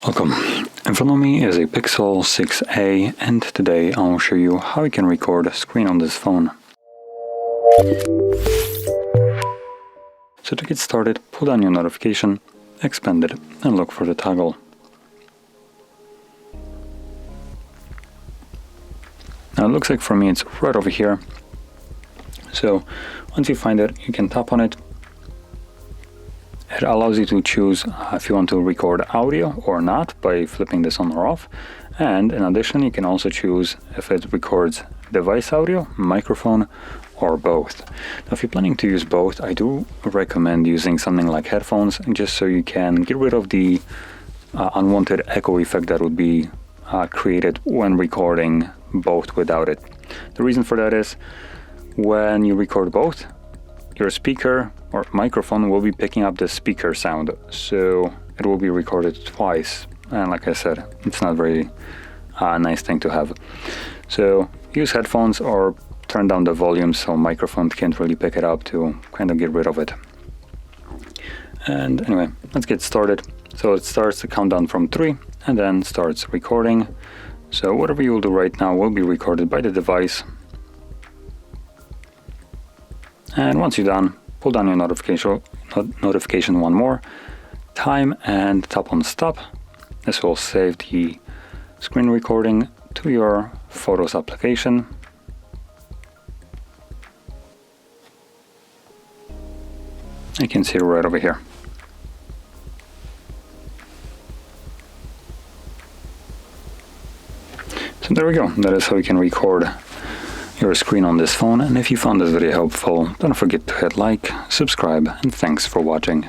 Welcome. In front of me is a Pixel 6a, and today I'll show you how you can record a screen on this phone. So to get started, pull down your notification, expand it, and look for the toggle. Now it looks like for me it's right over here. So once you find it, you can tap on it. It allows you to choose if you want to record audio or not by flipping this on or off. And in addition, you can also choose if it records device audio, microphone, or both. Now, if you're planning to use both, I do recommend using something like headphones, just so you can get rid of the unwanted echo effect that would be created when recording both without it. The reason for that is when you record both, your speaker or microphone will be picking up the speaker sound, so it will be recorded twice. And like I said, it's not very nice thing to have. So use headphones or turn down the volume so microphone can't really pick it up to kind of get rid of it. And anyway, let's get started. So it starts to count down from 3 and then starts recording. So whatever you will do right now will be recorded by the device. And once you're done, pull down your notification one more time and tap on stop. This will save the screen recording to your Photos application. You can see it right over here. So there we go. That is how you can record your screen on this phone. And if you found this video helpful, don't forget to hit like, subscribe, and thanks for watching.